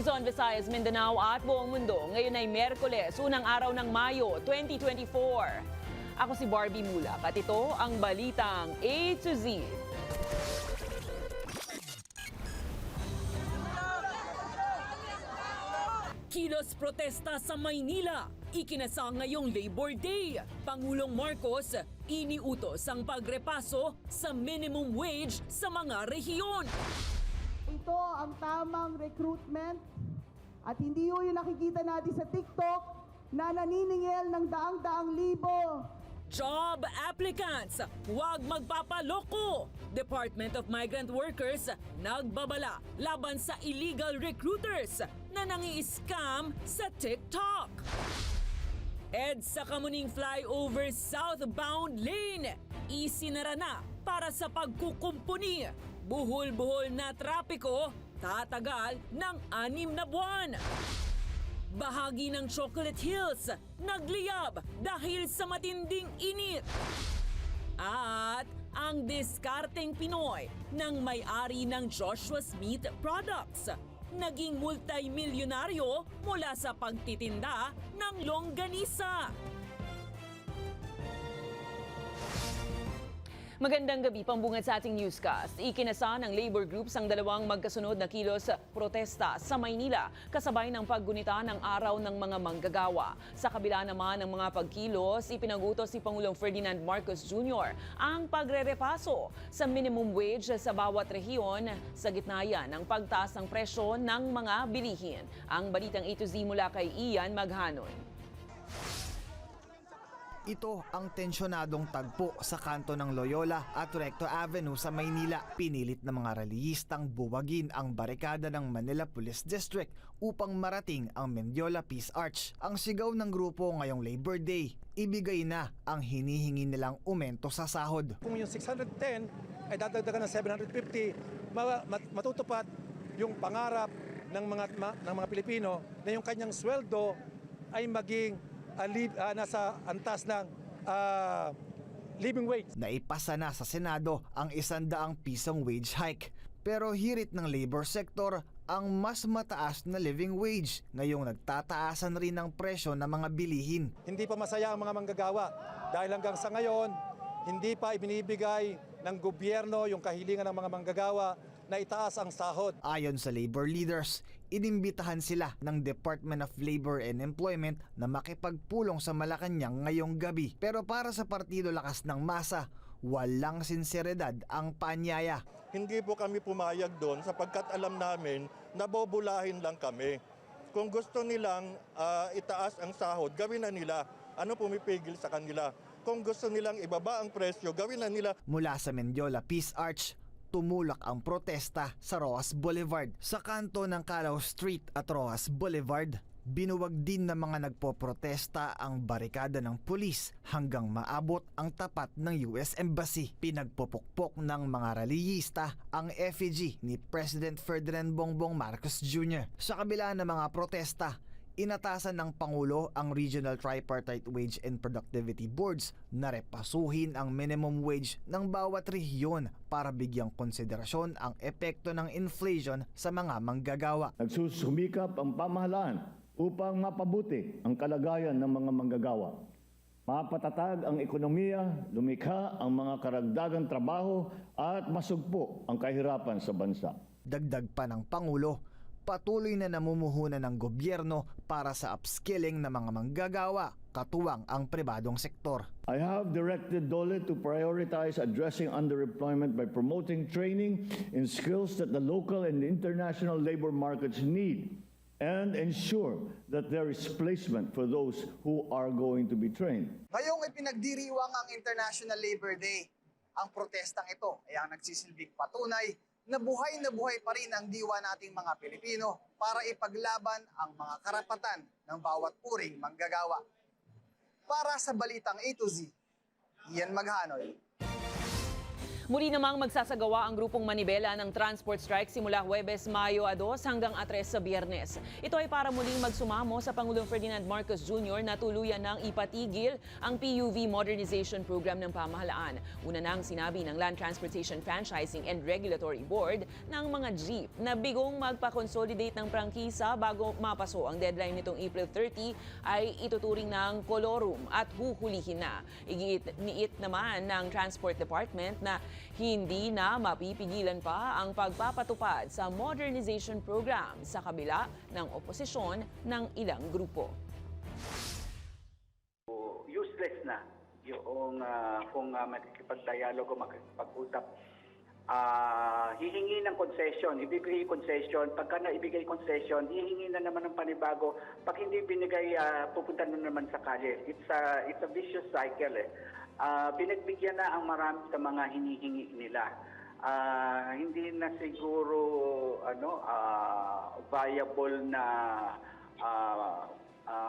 Luzon, Visayas, Mindanao at buong mundo. Ngayon ay Miyerkules, unang araw ng Mayo 2024. Ako si Barbie Mulak at ito ang balitang A to Z. Kilos protesta sa Maynila. Ikinasa ngayong Labor Day. Pangulong Marcos iniutos ang pagrepaso sa minimum wage sa mga rehiyon. Ito ang tamang recruitment at hindi yung nakikita natin sa TikTok na naniningil ng daang-daang libo. Job applicants, huwag magpapaloko. Department of Migrant Workers nagbabala laban sa illegal recruiters na nangi-scam sa TikTok. EDSA Kamuning Flyover southbound lane isinara na para sa pagkukumpuni. Buhol-buhol na trapiko, tatagal ng 6 na buwan. Bahagi ng Chocolate Hills nagliyab dahil sa matinding init. At ang diskarteng Pinoy ng may-ari ng Joshua Smith Products naging multimilyonaryo mula sa pagtitinda ng longganisa. Magandang gabi, pambungad sa ating newscast. Ikinasa ng labor groups ang dalawang magkasunod na kilos protesta sa Maynila, kasabay ng paggunita ng araw ng mga manggagawa. Sa kabila naman ng mga pagkilos, ipinagutos si Pangulong Ferdinand Marcos Jr. ang pagrerepaso sa minimum wage sa bawat rehiyon sa gitna yan ng pagtaas ng presyo ng mga bilihin. Ang balitang A to Z mula kay Ian Maghanoy. Ito ang tensyonadong tagpo sa kanto ng Loyola at Recto Avenue sa Maynila. Pinilit ng mga reliyistang buwagin ang barikada ng Manila Police District upang marating ang Mendiola Peace Arch. Ang sigaw ng grupo ngayong Labor Day, ibigay na ang hinihingi nilang aumento sa sahod. Kung yung 610 ay dadagdagan ng 750, matutupad yung pangarap ng mga Pilipino na yung kanyang sweldo ay maging nasa antas ng living wage. Naipasa na sa Senado ang 100 pisong wage hike. Pero hirit ng labor sector ang mas mataas na living wage ngayong nagtataasan rin ang presyo ng mga bilihin. Hindi pa masaya ang mga manggagawa dahil hanggang sa ngayon hindi pa ibinibigay ng gobyerno yung kahilingan ng mga manggagawa na itaas ang sahod. Ayon sa labor leaders, inimbitahan sila ng Department of Labor and Employment na makipagpulong sa Malacanang ngayong gabi. Pero para sa Partido Lakas ng Masa, walang sinseridad ang panyaya. Hindi po kami pumayag doon sapagkat alam namin na bobulahin lang kami. Kung gusto nilang itaas ang sahod, gawin na nila. Ano pumipigil sa kanila? Kung gusto nilang ibaba ang presyo, gawin na nila. Mula sa Mendiola Peace Arch, tumulak ang protesta sa Rojas Boulevard. Sa kanto ng Calao Street at Rojas Boulevard, binuwag din ng mga nagpoprotesta ang barikada ng pulis hanggang maabot ang tapat ng US Embassy. Pinagpupukpok ng mga reliyista ang effigy ni President Ferdinand Bongbong Marcos Jr. Sa kabila ng mga protesta, inatasan ng Pangulo ang Regional Tripartite Wage and Productivity Boards na repasuhin ang minimum wage ng bawat rehiyon para bigyang konsiderasyon ang epekto ng inflation sa mga manggagawa. Nagsusumikap ang pamahalaan upang mapabuti ang kalagayan ng mga manggagawa. Mapatatag ang ekonomiya, lumikha ang mga karagdagang trabaho at masugpo ang kahirapan sa bansa. Dagdag pa ng Pangulo, patuloy na namumuhunan ng gobyerno para sa upskilling ng mga manggagawa, katuwang ang pribadong sektor. I have directed DOLE to prioritize addressing underemployment by promoting training in skills that the local and international labor markets need and ensure that there is placement for those who are going to be trained. Ngayong ipinagdiriwang ang International Labor Day, ang protestang ito ay ang nagsisilbing patunay na buhay pa rin ang diwa nating mga Pilipino para ipaglaban ang mga karapatan ng bawat uring manggagawa. Para sa balitang A to Z, Ian Maghanoy. Muli namang magsasagawa ang grupong Manibela ng transport strike simula Huwebes, Mayo 2 hanggang 3 sa Biyernes. Ito ay para muling magsumamo sa Pangulong Ferdinand Marcos Jr. na tuluyan ng ipatigil ang PUV modernization program ng pamahalaan. Una nang sinabi ng Land Transportation Franchising and Regulatory Board ng mga jeep na bigong magpa-consolidate ng prangkisa bago mapaso ang deadline nitong April 30 ay ituturing ng kolorum at huhulihin na. Igiit naman ng Transport Department na hindi na mapipigilan pa ang pagpapatupad sa modernization program sa kabila ng oposisyon ng ilang grupo. Useless na yung kung makikipag-dialogue o makikipag-usap. Hihingi ng concession, ibibigay concession. Pagka naibigay concession, hihingi na naman ng panibago. Pag hindi binigay, pupunta na naman sa kalye. It's a vicious cycle. Pinagbigyan na ang marami sa mga hinihingi nila. Hindi na siguro viable na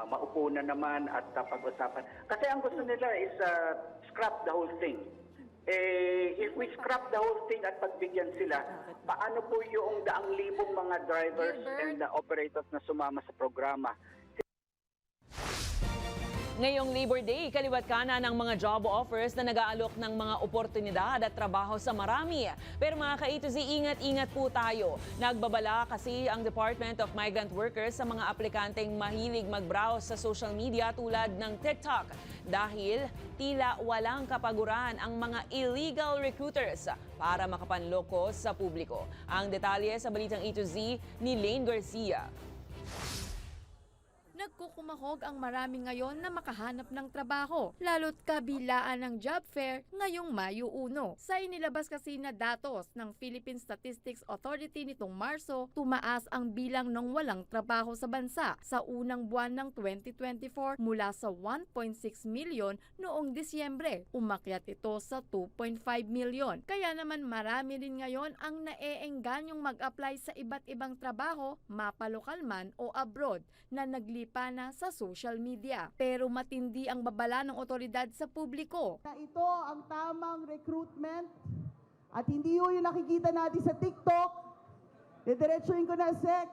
maupo na naman at pag-usapan. Kasi ang gusto nila is scrap the whole thing. If we scrap the whole thing at pagbigyan sila, paano po yung daang libong mga drivers and operators na sumama sa programa? Ngayong Labor Day, kaliwat kanan ng mga job offers na nag-aalok ng mga oportunidad at trabaho sa marami. Pero mga ka-A to Z, ingat-ingat po tayo. Nagbabala kasi ang Department of Migrant Workers sa mga aplikanteng mahilig mag-browse sa social media tulad ng TikTok. Dahil tila walang kapaguran ang mga illegal recruiters para makapanloko sa publiko. Ang detalye sa balitang A to Z ni Lane Garcia. Nagkukumahog ang marami ngayon na makahanap ng trabaho, lalo't kabilaan ng job fair ngayong Mayo 1. Sa inilabas kasi na datos ng Philippine Statistics Authority nitong Marso, tumaas ang bilang ng walang trabaho sa bansa sa unang buwan ng 2024 mula sa 1.6 million noong Disyembre. Umakyat ito sa 2.5 million. Kaya naman marami rin ngayon ang naeenganyong mag-apply sa iba't ibang trabaho, mapalokal man o abroad, na naglipat na sa social media. Pero matindi ang babala ng otoridad sa publiko. Na ito ang tamang recruitment at hindi yung nakikita natin sa TikTok, didiretsuhin ko na Sec,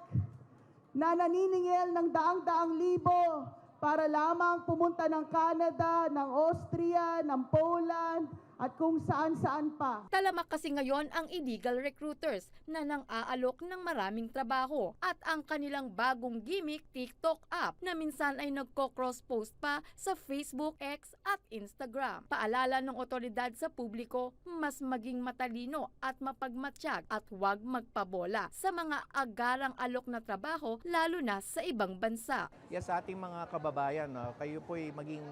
na naniningil ng daang-daang libo para lamang pumunta ng Canada, ng Austria, ng Poland, at kung saan-saan pa. Talamak kasi ngayon ang illegal recruiters na nang-aalok ng maraming trabaho at ang kanilang bagong gimmick TikTok app na minsan ay nagko-cross-post pa sa Facebook, X at Instagram. Paalala ng otoridad sa publiko, mas maging matalino at mapagmatsyag at huwag magpabola sa mga agarang alok na trabaho lalo na sa ibang bansa. Yes, sa ating mga kababayan, kayo po'y maging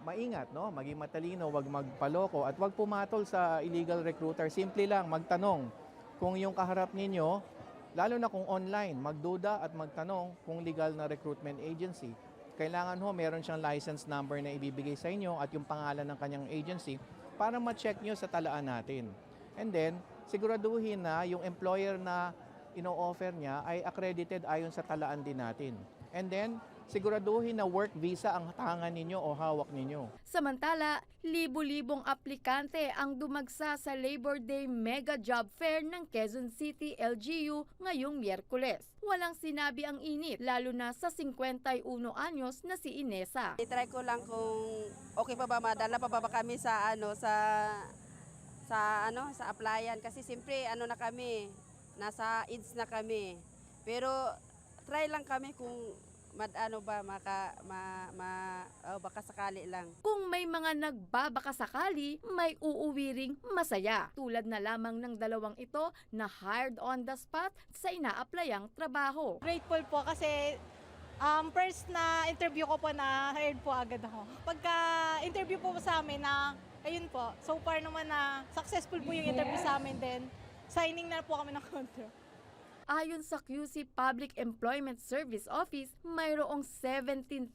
maingat, no? Maging matalino, wag magpaloko at wag pumatol sa illegal recruiter. Simple lang, magtanong kung yung kaharap ninyo, lalo na kung online, magduda at magtanong kung legal na recruitment agency. Kailangan meron siyang license number na ibibigay sa inyo at yung pangalan ng kanyang agency para ma-check nyo sa talaan natin. And then, siguraduhin na yung employer na ino-offer niya ay accredited ayon sa talaan din natin. And then, siguraduhin na work visa ang tangan ninyo o hawak ninyo. Samantala, libo-libong aplikante ang dumagsa sa Labor Day Mega Job Fair ng Quezon City LGU ngayong Miyerkules. Walang sinabi ang init, lalo na sa 51 anyos na si Inesa. I-try ko lang kung okay pa ba, madala pa ba kami sa sa applyan kasi siyempre na kami, nasa AIDS na kami. Pero try lang kami kung baka sakali lang. Kung may mga nagbabaka sakali, may uuwi ring masaya. Tulad na lamang ng dalawang ito na hired on the spot sa ina-applyang trabaho. Grateful po kasi first na interview ko po na hired po agad ako. Pagka interview po sa amin na, ayun po, so far naman na successful po yung interview sa amin din. Signing na po kami ng contract. Ayon sa QC Public Employment Service Office, mayroong 17,000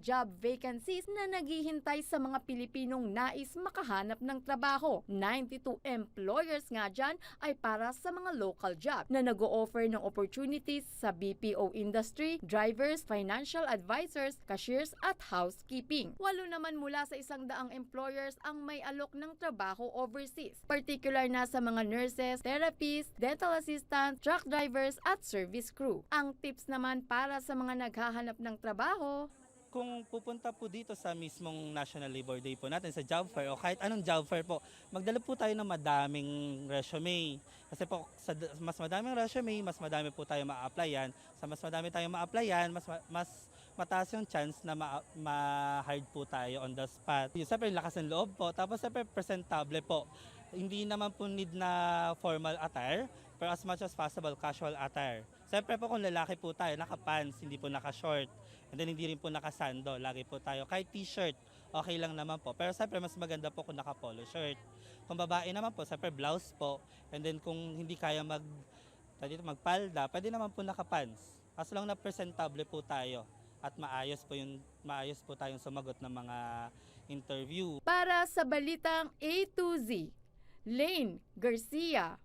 job vacancies na naghihintay sa mga Pilipinong nais makahanap ng trabaho. 92 employers nga dyan ay para sa mga local job na nag-o-offer ng opportunities sa BPO industry, drivers, financial advisors, cashiers at housekeeping. 8 naman mula sa 100 employers ang may alok ng trabaho overseas, particular na sa mga nurses, therapists, dental assistants, truck drivers at service crew. Ang tips naman para sa mga naghahanap ng trabaho, kung pupunta po dito sa mismong National Labor Day po natin sa job fair o kahit anong job fair po, magdala po tayo ng madaming resume. Kasi po sa mas madaming resume, mas madami po tayo ma-applyan. Sa mas madami tayong ma-applyan, mas mataas yung chance na ma-hired po tayo on the spot. Siyempre, lakas ng loob po. Tapos siyempre, presentable po. Hindi naman po need na formal attire, pero as much as possible, casual attire. Siyempre po kung lalaki po tayo, naka-pants, hindi po naka-short. And then hindi rin po naka-sando, lagi po tayo. Kahit t-shirt, okay lang naman po. Pero siyempre mas maganda po kung naka-polo shirt. Kung babae naman po, siyempre blouse po. And then kung hindi kaya magpalda, pwede naman po naka-pants. As long na presentable po tayo at maayos po tayong sumagot ng mga interview. para sa Balitang A to Z, Lane Garcia.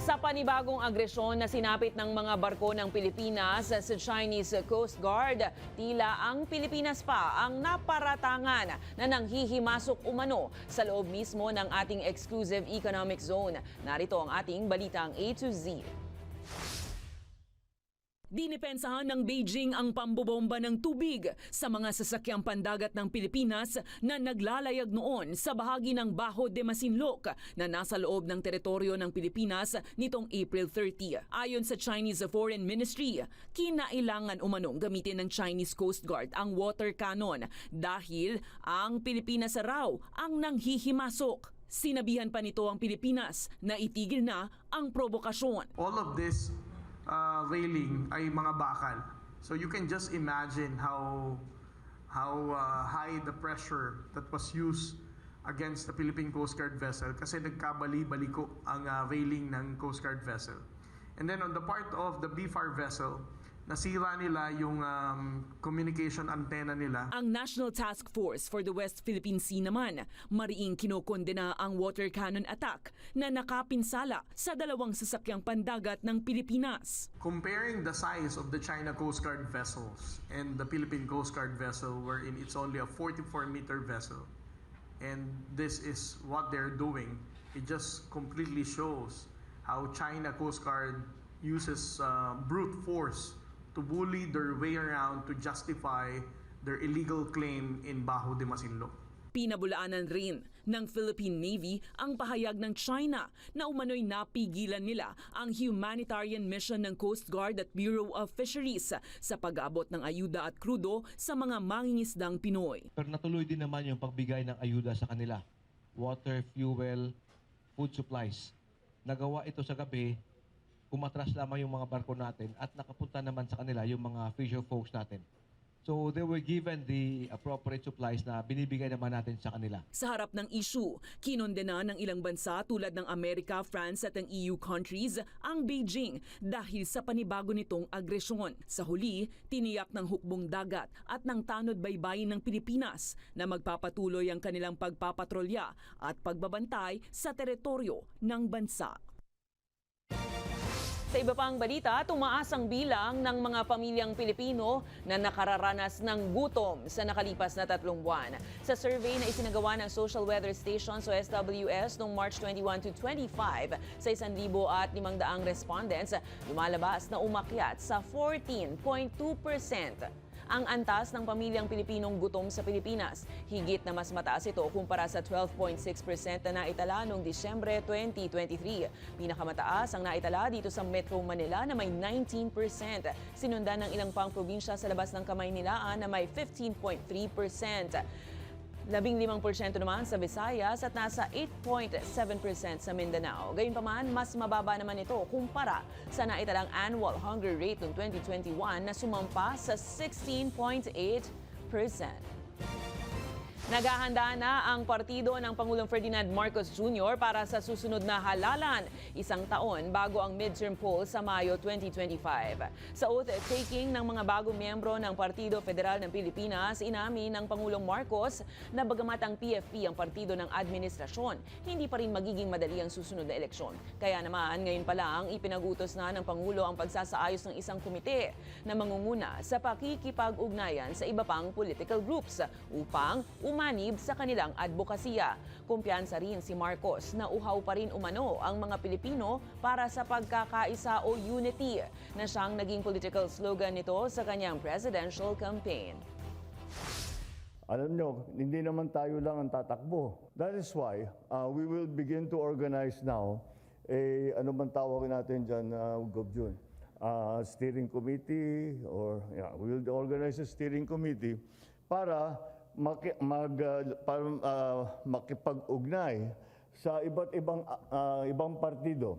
Sa panibagong agresyon na sinapit ng mga barko ng Pilipinas sa Chinese Coast Guard, tila ang Pilipinas pa ang naparatangan na nanghihimasok umano sa loob mismo ng ating exclusive economic zone. Narito ang ating Balitang A to Z. Dinipensahan ng Beijing ang pambobomba ng tubig sa mga sasakyang pandagat ng Pilipinas na naglalayag noon sa bahagi ng Bajo de Masinloc na nasa loob ng teritoryo ng Pilipinas nitong April 30. Ayon sa Chinese Foreign Ministry, kinailangan umanong gamitin ng Chinese Coast Guard ang water cannon dahil ang Pilipinas raw ang nanghihimasok. Sinabihan pa nito ang Pilipinas na itigil na ang provokasyon. All of this railing ay mga bakal. So you can just imagine how high the pressure that was used against the Philippine Coast Guard vessel kasi nagkabali-baliko ang railing ng Coast Guard vessel. And then on the part of the BFAR vessel, nasira nila yung communication antenna nila. Ang National Task Force for the West Philippine Sea naman, mariing kinokondena ang water cannon attack na nakapinsala sa 2 sasakyang pandagat ng Pilipinas. Comparing the size of the China Coast Guard vessels and the Philippine Coast Guard vessel, wherein it's only a 44-meter vessel, and this is what they're doing, it just completely shows how China Coast Guard uses brute force to bully their way around to justify their illegal claim in Bajo de Masinloc. Pinabulaanan rin ng Philippine Navy ang pahayag ng China na umano'y napigilan nila ang humanitarian mission ng Coast Guard at Bureau of Fisheries sa pag-aabot ng ayuda at krudo sa mga mangingisdang Pinoy. Pero natuloy din naman yung pagbigay ng ayuda sa kanila. Water, fuel, food supplies. Nagawa ito sa gabi, umatras lamang yung mga barko natin at nakapunta naman sa kanila yung mga fisher folks natin. So they were given the appropriate supplies na binibigay naman natin sa kanila. Sa harap ng issue, kinondena ng ilang bansa tulad ng Amerika, France at ang EU countries ang Beijing dahil sa panibago nitong agresyon. Sa huli, tiniyak ng hukbong dagat at ng tanod baybayin ng Pilipinas na magpapatuloy ang kanilang pagpapatrolya at pagbabantay sa teritoryo ng bansa. Sa iba pang balita, tumaas ang bilang ng mga pamilyang Pilipino na nakararanas ng gutom sa nakalipas na 3 buwan. Sa survey na isinagawa ng Social Weather Station o SWS noong March 21 to 25 sa 1,500 respondents, lumalabas na umakyat sa 14.2%. Ang antas ng pamilyang Pilipinong gutom sa Pilipinas. Higit na mas mataas ito kumpara sa 12.6% na naitala noong Disyembre 2023. Pinakamataas ang naitala dito sa Metro Manila na may 19%. Sinundan ng ilang pang probinsya sa labas ng Kamaynilaan na may 15.3%. 15% naman sa Visayas at nasa 8.7% sa Mindanao. Gayunpaman, mas mababa naman ito kumpara sa naitalang annual hunger rate noong 2021 na sumampa sa 16.8%. Naghahanda na ang partido ng Pangulong Ferdinand Marcos Jr. para sa susunod na halalan, isang taon bago ang midterm poll sa Mayo 2025. Sa oath-taking ng mga bagong miyembro ng Partido Federal ng Pilipinas, inamin ng Pangulong Marcos na bagamat ang PFP ang partido ng administrasyon, hindi pa rin magiging madali ang susunod na eleksyon. Kaya naman, ngayon pa lang, ipinag-utos na ng Pangulo ang pagsasaayos ng isang komite na mangunguna sa pakikipag-ugnayan sa iba pang political groups upang umanib sa kanilang advokasya. Kumpiyansa rin si Marcos na uhaw pa rin umano ang mga Pilipino para sa pagkakaisa o unity na siyang naging political slogan nito sa kanyang presidential campaign. Alam nyo, hindi naman tayo lang ang tatakbo. That is why we will begin to organize now ano man tawag natin dyan, Gobjun? Steering committee or we will organize a steering committee para makipag-ugnay sa iba't ibang partido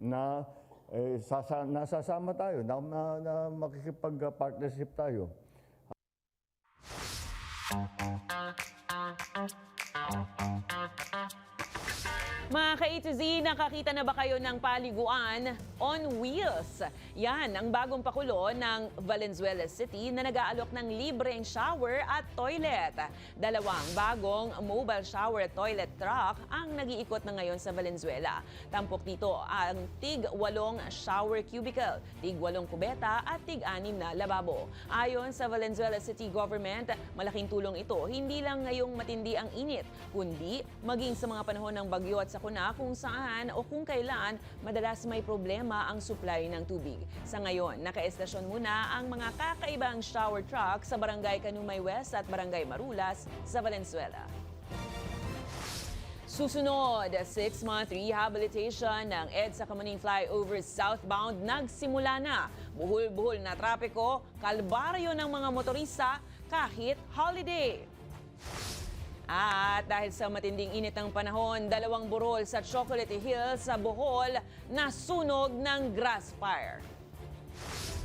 na nasasama tayo, na makikipag-partnership tayo. Mga ka-A to Z, nakakita na ba kayo ng paliguan on wheels? Yan ang bagong pakulo ng Valenzuela City na nag-aalok ng libreng shower at toilet. Dalawang bagong mobile shower at toilet truck ang nag-iikot na ngayon sa Valenzuela. Tampok dito ang tig-8 shower cubicle, tig-8 kubeta at tig-6 na lababo. Ayon sa Valenzuela City Government, malaking tulong ito hindi lang ngayong matindi ang init, kundi maging sa mga panahon ng bagyo at sakuna kung saan o kung kailan madalas may problema ang supply ng tubig. Sa ngayon, nakaestasyon muna ang mga kakaibang shower truck sa Barangay Canumay West at Barangay Marulas sa Valenzuela. Susunod, 6-month rehabilitation ng EDSA Kamuning Flyover southbound nagsimula na. Buhol-buhol na trapiko, kalbaryo ng mga motorista kahit holiday. At dahil sa matinding init ng panahon, 2 burol sa Chocolate Hills sa Bohol nasunog ng grass fire.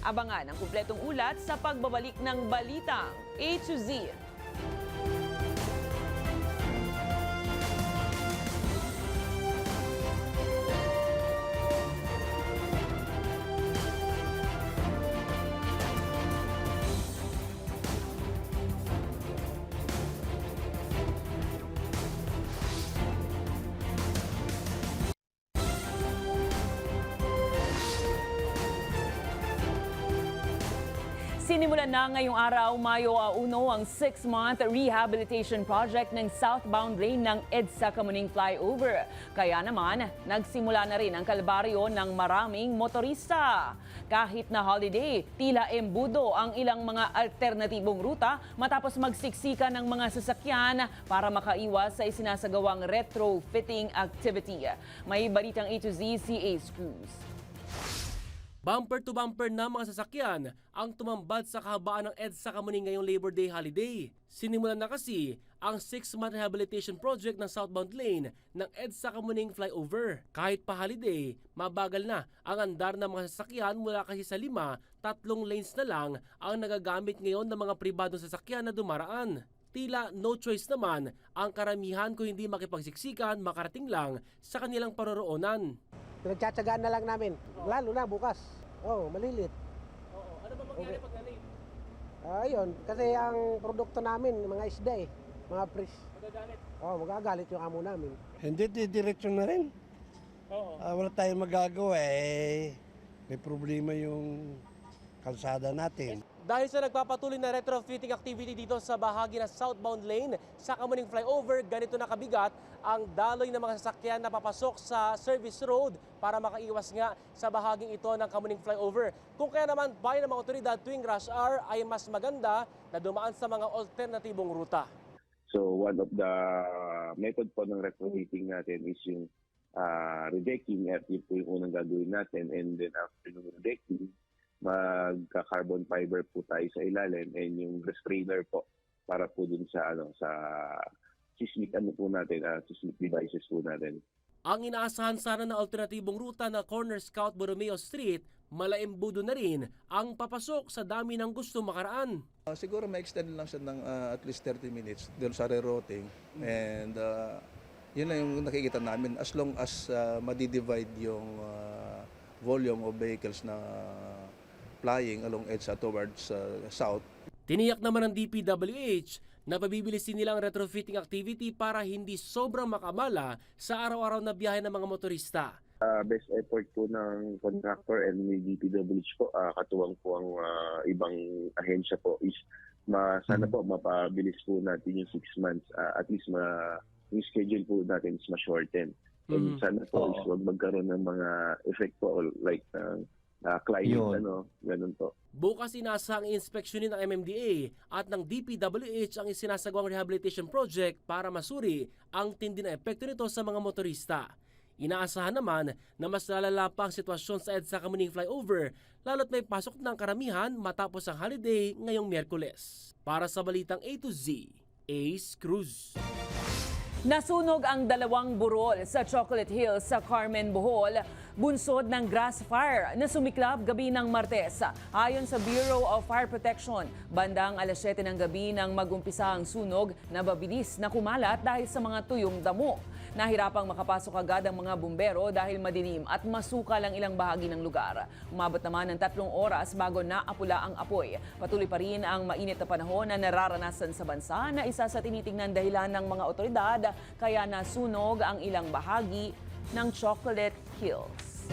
Abangan ang kumpletong ulat sa pagbabalik ng Balitang A to Z. Sinimulan na ngayong araw, Mayo 1, ang 6-month rehabilitation project ng southbound lane ng EDSA Kamuning Flyover. Kaya naman, nagsimula na rin ang kalbaryo ng maraming motorista. Kahit na holiday, tila embudo ang ilang mga alternatibong ruta matapos magsiksika ng mga sasakyan para makaiwas sa isinasagawang retrofitting activity. May balitang A to Z si Ace Cruz. Bumper-to-bumper na mga sasakyan ang tumambad sa kahabaan ng EDSA Kamuning ngayong Labor Day holiday. Sinimulan na kasi ang 6-month rehabilitation project ng southbound lane ng EDSA Kamuning Flyover. Kahit pa holiday, mabagal na ang andar ng mga sasakyan mula kasi sa 5, 3 lanes na lang ang nagagamit ngayon ng mga pribadong sasakyan na dumaraan. Tila no choice naman ang karamihan kung hindi makipagsiksikan makarating lang sa kanilang paroroonan. Pinagtsatsagaan na lang namin, lalo na bukas. Malilit. Ano ba mangyari pag na-late? Ayun, kasi ang produkto namin, mga isda mga fish. Magagalit? Magagalit yung amo namin. Hindi, diretso na rin. Wala tayong magagawa may problema yung kalsada natin. Dahil sa nagpapatuloy na retrofitting activity dito sa bahagi ng southbound lane sa Kamuning Flyover, ganito na kabigat ang daloy ng mga sasakyan na papasok sa service road para makaiwas nga sa bahaging ito ng Kamuning Flyover. Kung kaya naman bayan ng mga otoridad tuwing rush hour ay mas maganda na dumaan sa mga alternatibong ruta. So one of the method po ng retrofitting natin is yung redecking at yun po yung unang gagawin natin, and then after yung redecking, magka-carbon fiber po tayo sa ilalim and yung restrainer po para po dun sa sa seismic seismic devices po natin. Ang inaasahan sana na alternatibong ruta na Corner Scout Borromeo Street malaembudo na rin ang papasok sa dami ng gusto makaraan. Siguro ma-extend lang siya ng at least 30 minutes doon sa rerouting. And yun lang yung nakikita namin as long as madidivide yung volume of vehicles na flying along EDSA towards south. Tiniyak naman ng DPWH na pabibilisin nila ang retrofitting activity para hindi sobrang makamala sa araw-araw na biyahe ng mga motorista. Best effort po ng contractor and ni DPWH po, katuwang po ang ibang ahensya po is sana po mapabilis po natin yung 6 months. At least yung schedule po natin is ma-shorten. And sana po is huwag magkaroon ng mga effect po like climate, ganun po. Bukas inasahang inspeksyonin ng MMDA at ng DPWH ang isinasagawang rehabilitation project para masuri ang tindi na epekto nito sa mga motorista. Inaasahan naman na mas lalala pa ang sitwasyon sa EDSA Kamuning Flyover lalo't may pasok ng karamihan matapos ang holiday ngayong Miyerkules. Para sa Balitang A to Z, Ace Cruz. Nasunog ang 2 burol sa Chocolate Hills sa Carmen, Bohol, bunsod ng grass fire na sumiklab gabi ng Martes. Ayon sa Bureau of Fire Protection, bandang 7:00 ng gabi nang mag-umpisa ang sunog na mabilis na kumalat dahil sa mga tuyong damo. Nahirapang makapasok agad ang mga bumbero dahil madilim at masukal ang ilang bahagi ng lugar. Umabot naman ng 3 oras bago naapula ang apoy. Patuloy pa rin ang mainit na panahon na nararanasan sa bansa na isa sa tinitingnan dahilan ng mga otoridad kaya nasunog ang ilang bahagi ng Chocolate Hills.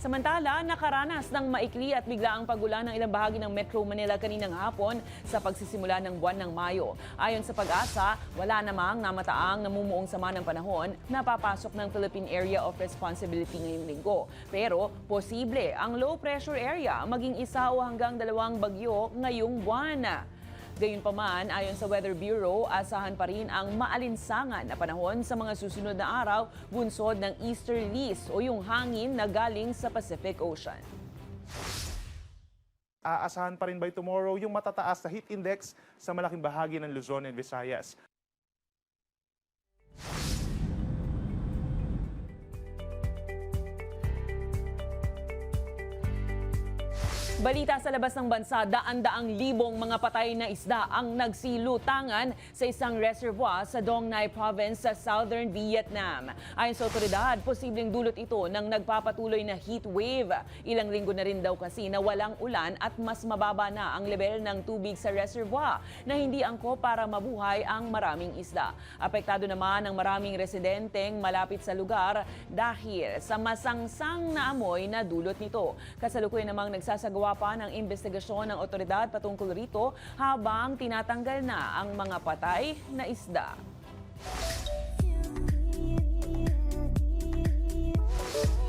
Samantala, nakaranas ng maikli at biglaang pagulan ng ilang bahagi ng Metro Manila kaninang hapon sa pagsisimula ng buwan ng Mayo. Ayon sa Pag-asa, wala namang namataang namumuong sama ng panahon na papasok ng Philippine Area of Responsibility ngayong linggo. Pero posible ang low pressure area maging 1 o hanggang 2 bagyo ngayong buwan. Gayunpaman, ayon sa Weather Bureau, asahan pa rin ang maalinsangan na panahon sa mga susunod na araw bunsod ng easterlies o yung hangin na galing sa Pacific Ocean. Aasahan pa rin by tomorrow yung matataas na heat index sa malaking bahagi ng Luzon and Visayas. Balita sa labas ng bansa, daan-daang libong mga patay na isda ang nagsilutangan sa isang reservoir sa Dong Nai Province sa southern Vietnam. Ayon sa otoridad, posibleng dulot ito ng nagpapatuloy na heat wave. Ilang linggo na rin daw kasi na walang ulan at mas mababa na ang level ng tubig sa reservoir na hindi angkop para mabuhay ang maraming isda. Apektado naman ang maraming residenteng malapit sa lugar dahil sa masangsang na amoy na dulot nito. Kasalukuyan namang nagsasagawa pa ng investigasyon ng otoridad patungkol rito habang tinatanggal na ang mga patay na isda.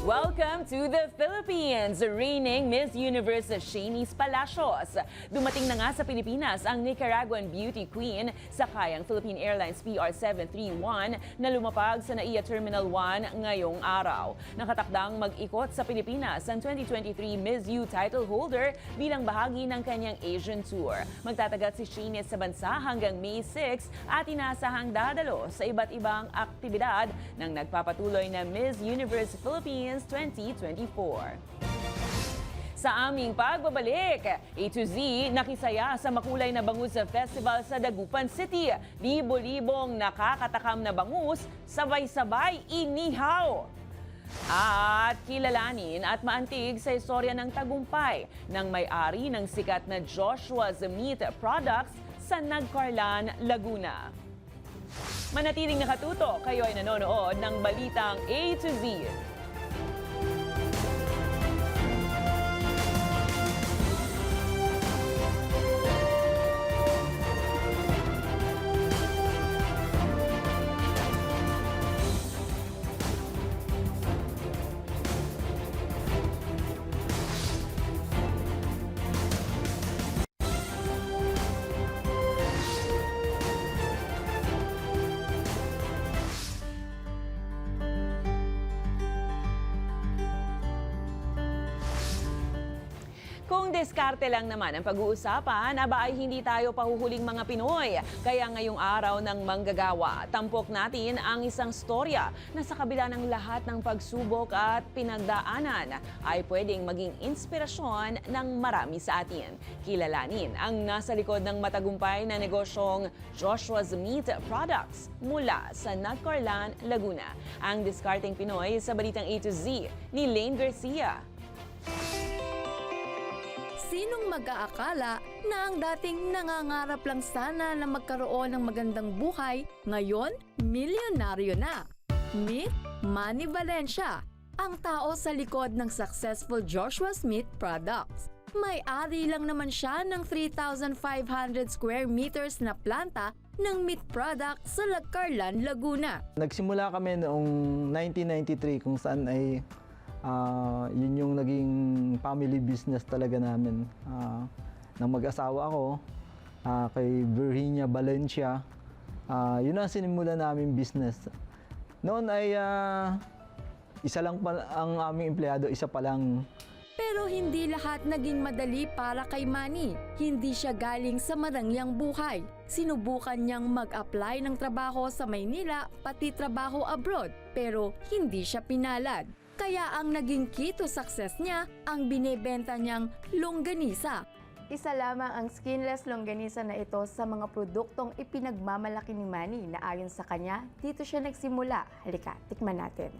Welcome to the Philippines! Reigning Miss Universe Shanice Palacios. Dumating na nga sa Pilipinas ang Nicaraguan beauty queen sakayang Philippine Airlines PR731 na lumapag sa NAIA Terminal 1 ngayong araw. Nakatakdang mag-ikot sa Pilipinas ang 2023 Miss U title holder bilang bahagi ng kanyang Asian tour. Magtatagal si Shanice sa bansa hanggang May 6 at inaasahang dadalo sa iba't ibang aktibidad ng nagpapatuloy na Miss Universe Philippines 2024. Sa aming pagbabalik, A to Z nakisaya sa makulay na bangus festival sa Dagupan City. Libo-libong nakakatakam na bangus, sabay-sabay inihaw. At kilalanin at maantig sa istorya ng tagumpay ng may-ari ng sikat na Joshua's Meat Products sa Nagcarlan, Laguna. Manatiling nakatuto, kayo ay nanonood ng Balitang A to Z. Kung diskarte lang naman ang pag-uusapan, aba ay hindi tayo pahuhuling mga Pinoy. Kaya ngayong araw ng manggagawa, tampok natin ang isang storya na sa kabila ng lahat ng pagsubok at pinagdaanan ay pwedeng maging inspirasyon ng marami sa atin. Kilalanin ang nasa likod ng matagumpay na negosyong Joshua's Meat Products mula sa Nagcarlan, Laguna. Ang diskarteng Pinoy sa Balitang A to Z ni Lane Garcia. Sinong mag-aakala na ang dating nangangarap lang sana na magkaroon ng magandang buhay, ngayon milyonaryo na? Meet Manny Valencia, ang tao sa likod ng successful Joshua's Meat Products. May-ari lang naman siya ng 3,500 square meters na planta ng meat product sa Nagcarlan, Laguna. Nagsimula kami noong 1993 kung saan ay yun yung naging family business talaga namin. Nang mag-asawa ako, kay Virginia Valencia, yun ang sinimula namin business. Noon ay isa lang pa ang aming empleyado, isa pa lang. Pero hindi lahat naging madali para kay Manny. Hindi siya galing sa marangyang buhay. Sinubukan niyang mag-apply ng trabaho sa Maynila, pati trabaho abroad, pero hindi siya pinalad. Kaya ang naging key to success niya, ang binebenta niyang longganisa. Isa lamang ang skinless longganisa na ito sa mga produktong ipinagmamalaki ni Manny na ayon sa kanya, dito siya nagsimula. Halika, tikman natin.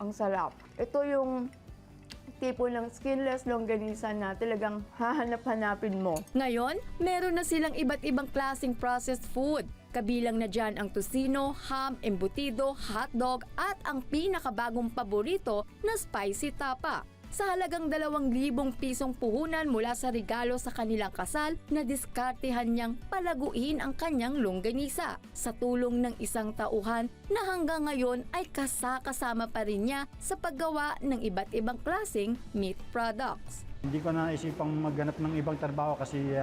Ang sarap. Ito yung tipo ng skinless longganisa na talagang hahanap-hanapin mo. Ngayon, meron na silang iba't ibang klaseng processed food. Kabilang na dyan ang tocino, ham, embutido, hotdog at ang pinakabagong paborito na spicy tapa. Sa halagang 2,000 pisong puhunan mula sa regalo sa kanilang kasal, na diskartehan niyang palaguin ang kanyang longganisa sa tulong ng isang tauhan na hanggang ngayon ay kasama pa rin niya sa paggawa ng iba't ibang klaseng meat products. Hindi ko na isipang maghanap ng ibang trabaho kasi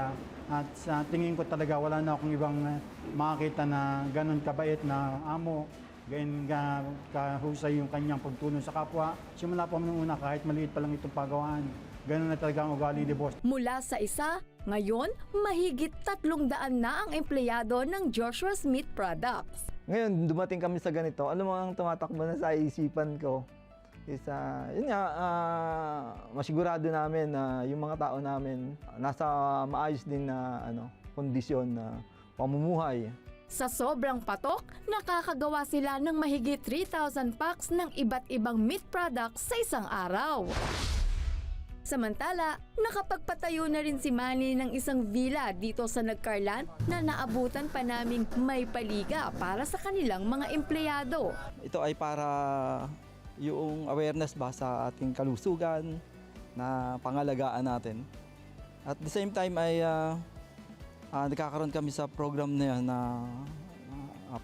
at sa tingin ko talaga wala na akong ibang makakita na ganun kabait na amo. Ganyan kahusay yung kanyang pagtulong sa kapwa. Simula po nung una, kahit maliit pa lang itong pagawaan, ganun na talaga ang ugali ni boss. Mula sa isa, ngayon, mahigit 300 na ang empleyado ng Joshua's Meat Products. Ngayon, dumating kami sa ganito, ano ang tumatakbo na sa isipan ko? Yun nga, masigurado namin na yung mga tao namin nasa maayos din na kondisyon na pamumuhay. Sa sobrang patok, nakakagawa sila ng mahigit 3,000 packs ng iba't ibang meat products sa isang araw. Samantala, nakapagpatayo na rin si Manny ng isang villa dito sa Nagcarlan na naabutan pa naming may paliga para sa kanilang mga empleyado. Ito ay para yung awareness ba sa ating kalusugan na pangalagaan natin. At the same time ay nagkakaroon kami sa program na yan na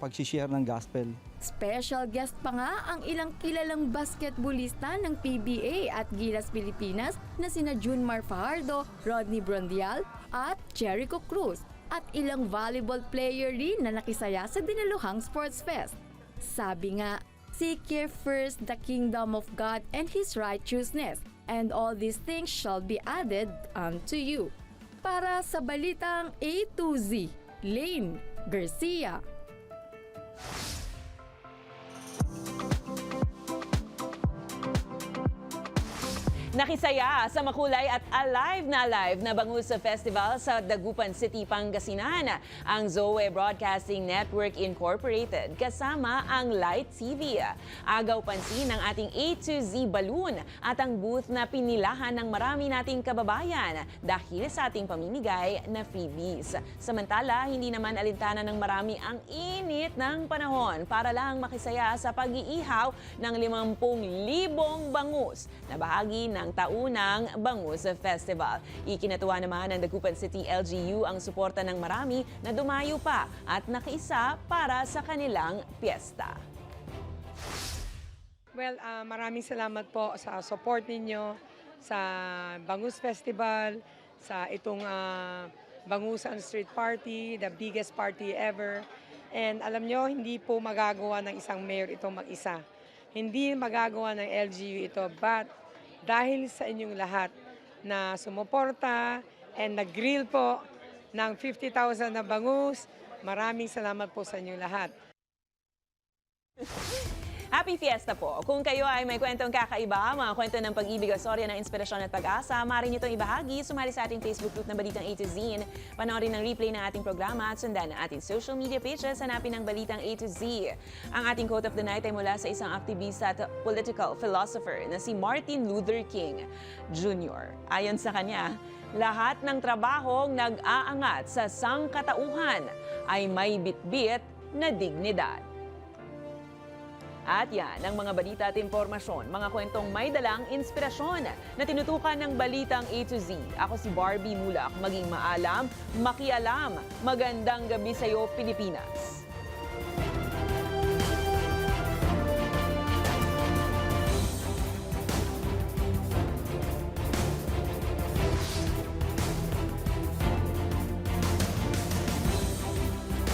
pag-share ng gospel. Special guest pa nga ang ilang kilalang basketballista ng PBA at Gilas Pilipinas na sina Junmar Fajardo, Rodney Brondial at Jericho Cruz at ilang volleyball player rin na nakisaya sa dinaluhang Sports Fest. Sabi nga, seek ye first the kingdom of God and His righteousness, and all these things shall be added unto you. Para sa Balitang A to Z, Lane Garcia. Nakisaya sa makulay at alive na Bangus Festival sa Dagupan City, Pangasinan. Ang Zoe Broadcasting Network Incorporated kasama ang Light TV. Agaw pansin ng ating A to Z balloon at ang booth na pinilahan ng marami nating kababayan dahil sa ating pamimigay na freebies. Samantala, hindi naman alintana ng marami ang init ng panahon para lang makisaya sa pag-iihaw ng 50,000 bangus na bahagi ng taunang Bangus Festival. Ikinatuwa naman ng Dagupan City LGU ang suporta ng marami na dumayo pa at nakiisa para sa kanilang piyesta. Well, maraming salamat po sa support ninyo sa Bangus Festival, sa itong Bangusan Street Party, the biggest party ever. And alam nyo, hindi po magagawa ng isang mayor ito mag-isa. Hindi magagawa ng LGU ito, but dahil sa inyong lahat na sumuporta and nag-grill po ng 50,000 na bangus, maraming salamat po sa inyong lahat. Happy Fiesta po! Kung kayo ay may kwentong kakaiba, mga kwento ng pag-ibig o storya ng inspirasyon at pag-asa, maaari nyo itong ibahagi, sumali sa ating Facebook group na Balitang A to Z, panoorin ng replay ng ating programa at sundan ang ating social media pages, hanapin ng Balitang A to Z. Ang ating quote of the night ay mula sa isang aktivista at political philosopher na si Martin Luther King Jr. Ayon sa kanya, lahat ng trabahong nag-aangat sa sangkatauhan ay may bitbit na dignidad. At yan ang mga balita at impormasyon, mga kwentong may dalang inspirasyon na tinutukan ng Balitang A to Z. Ako si Barbie Mulak, maging maalam, makialam. Magandang gabi sa iyo, Pilipinas.